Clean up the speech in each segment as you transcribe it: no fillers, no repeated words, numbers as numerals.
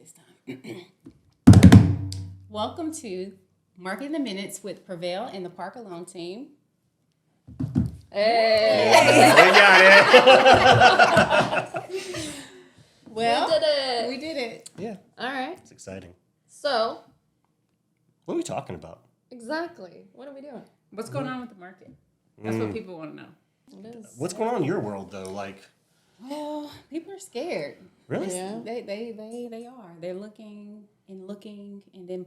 this time. Welcome to Marking the Minutes with Prevail and the parkerloanteam. Hey! We got it! Well, We did it! Yeah. All right. It's exciting. So, What are we talking about? exactly. What are we doing? what's going on with the market? That's what people want to know. It is. What's going on in your world, though? Like, Well, people are scared. really? Yeah. They are. They're looking, and then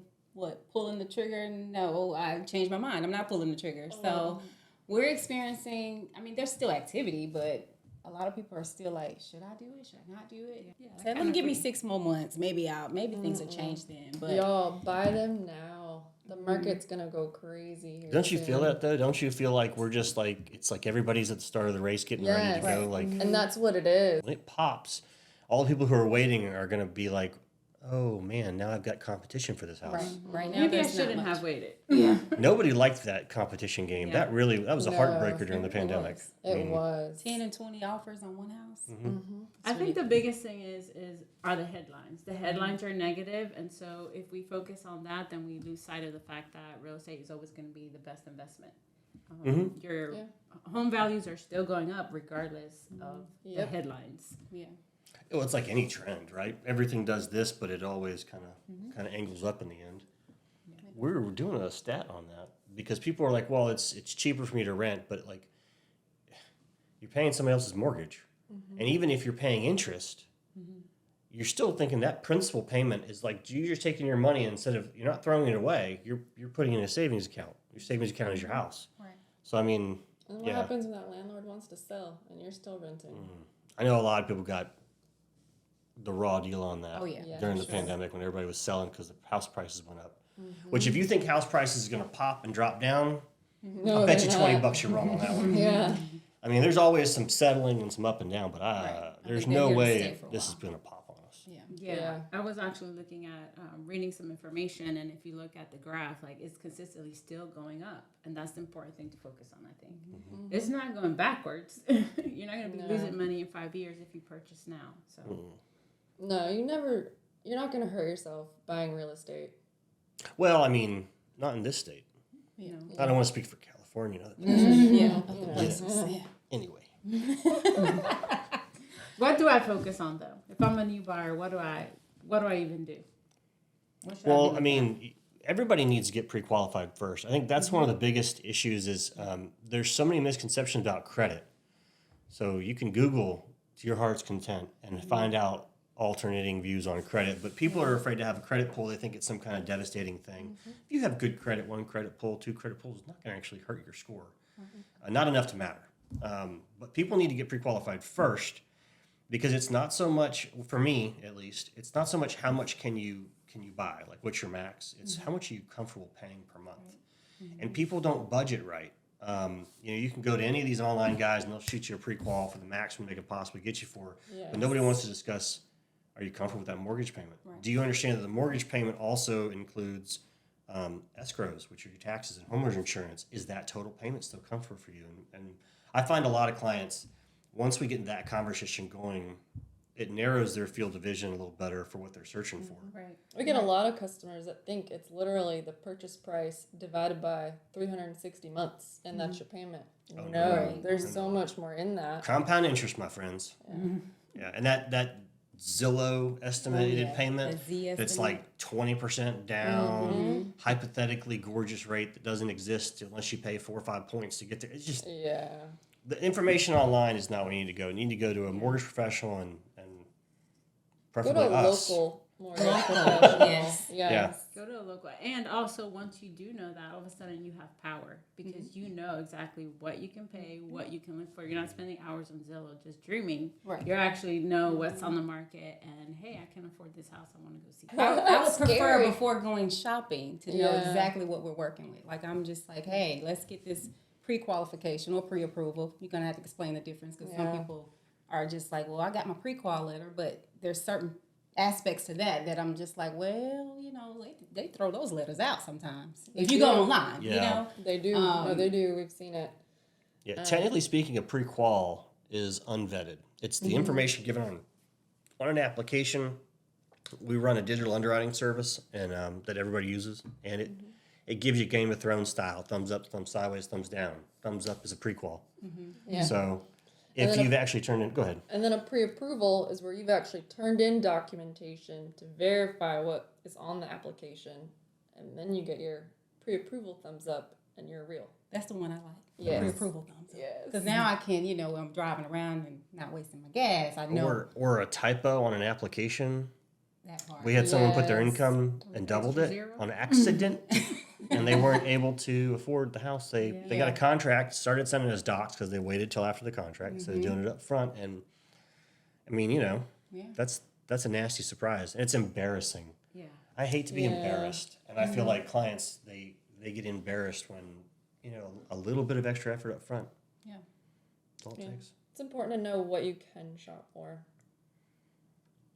pulling the trigger? No, I changed my mind. I'm not pulling the trigger. So we're experiencing, I mean, there's still activity, but a lot of people are still like, should I do it? Should I not do it? Yeah. So let me give me 6 more months. Maybe things will change then. But Y'all, buy them now. The market's going to go crazy here Don't you soon. feel that, though? Don't you feel like we're just like, it's like everybody's at the start of the race getting ready to Yes. go? Like, And that's what it is. when it pops, all the people who are waiting are going to be like, oh, man, now I've got competition for this house. right now, Maybe I there's not shouldn't much. have waited. Yeah. Nobody liked that competition game. Yeah. That was a No, heartbreaker during the it pandemic. was. It was. 10 and 20 offers on one house. I think the biggest thing are the headlines. The headlines are negative, and so if we focus on that, then we lose sight of the fact that real estate is always going to be the best investment. Your home values are still going up regardless of the headlines. Yeah. Well, it's like any trend, right? Everything does this, but it always kind of angles up in the end. We're doing a stat on that because people are like, well, it's cheaper for me to rent, but like you're paying somebody else's mortgage. And even if you're paying interest, you're still thinking that principal payment is like you're just taking your money instead of, you're not throwing it away, you're putting it in a savings account. Your savings account is your house. Right. So, I mean, And what happens when that landlord wants to sell and you're still renting? I know a lot of people got the raw deal on that Oh, yeah. during the pandemic when everybody was selling because the house prices went up. Which, if you think house prices is going to pop and drop down, No, I bet you they're $20 not. you're wrong on that one. Yeah. I mean, there's always some settling and some up and down, but there's think they're no here to way stay for a this is while. going to pop on us. Yeah. Yeah. I was actually looking at reading some information, and if you look at the graph, like it's consistently still going up, and that's the important thing to focus on. I think it's not going backwards. You're not going to be losing money in 5 years if you purchase now. So No, you're not going to hurt yourself buying real estate. Well, I mean, not in this state. Yeah. I don't want to speak for California. Yeah. Yeah. Anyway. what do I focus on though? If I'm a new buyer, what do I even do? What should Well, be I mean, everybody needs to get pre-qualified first. I think that's one of the biggest issues is there's so many misconceptions about credit. So you can Google to your heart's content and find out alternating views on credit. But people are afraid to have a credit pull. They think it's some kind of devastating thing. If you have good credit, 1 credit pull, 2 credit pulls, it's not going to actually hurt your score. Not enough to matter. But people need to get pre-qualified first because it's not so much, for me at least, it's not so much how much can you buy, like what's your max. It's how much are you comfortable paying per month. And people don't budget right. You can go to any of these online guys and they'll shoot you a pre-qual for the maximum they could possibly get you for. Yes. But nobody wants to discuss, are you comfortable with that mortgage payment? Right. Do you understand that the mortgage payment also includes escrows, which are your taxes and homeowners insurance? Is that total payment still comfortable for you? And I find a lot of clients, once we get that conversation going, it narrows their field of vision a little better for what they're searching for. Right. We get a lot of customers that think it's literally the purchase price divided by 360 months, and that's your payment. Oh, No, right. there's so much more in that. Compound interest, my friends. Yeah, and that Zillow estimated payment, The Z that's estimate. like 20% down, hypothetically gorgeous rate that doesn't exist unless you pay 4 or 5 points to get there. It's just, Yeah. the information online is not where you need to go. You need to go to a mortgage professional and Go preferably to a us. local mortgage Local, professional. yes. Yes. Go to a local. And also, once you do know that, all of a sudden you have power because you know exactly what you can pay, what you can look for. You're not spending hours on Zillow just dreaming. Right. You actually know what's on the market and, hey, I can afford this house. I want to go see it. I would prefer Scary. before going shopping to know Yeah. exactly what we're working with. Like, I'm just like, hey, let's get this pre-qualification or pre-approval. You're going to have to explain the difference because some people are just like, well, I got my pre-qual letter, but there's certain aspects to that I'm just like, well, they throw those letters out sometimes. If you go online, Yeah. They do. No, they do. We've seen it. Yeah, technically speaking, a pre-qual is unvetted. It's the information given on an application we run a digital underwriting service and that everybody uses, and it gives you Game of Thrones style: thumbs up, thumbs sideways, thumbs down. Thumbs up is a prequal. Yeah. So And if then you've actually turned in, go ahead. And then a pre-approval is where you've actually turned in documentation to verify what is on the application, and then you get your pre-approval thumbs up, and you're real. That's the one I like. Yes. Pre-approval thumbs up. Yes. Because now I can, when I'm driving around and not wasting my gas, I know Or a typo on an application. that part. We had someone put their Yes. income and doubled it zero? on accident, and they weren't able to afford the house. They got a contract, started sending us docs because they waited till after the contract instead of doing it up front. And I mean, that's a nasty surprise, and it's embarrassing. Yeah. I hate to be Yeah. embarrassed, and I feel like clients they get embarrassed when a little bit of extra effort up front. Yeah. That's all it Yeah. takes. It's important to know what you can shop for.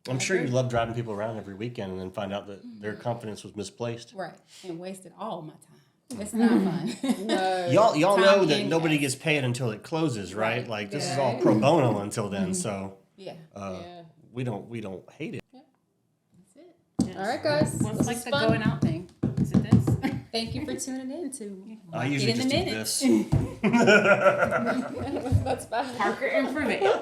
I'm sure you love driving people around every weekend and then find out that their confidence was misplaced. Right. And wasted all my time. It's not fun. No. Y'all Time know that and nobody gas. gets paid until it closes, right? Right. Like this is Yeah. all pro bono until then, so Yeah. Yeah. we don't hate it. That's it. Yes. All right, guys. What's This like was the fun. going out thing? Is it this? Thank you for tuning in to I usually Get in just the do Minutes. this. That's bad. Parker and Prevail.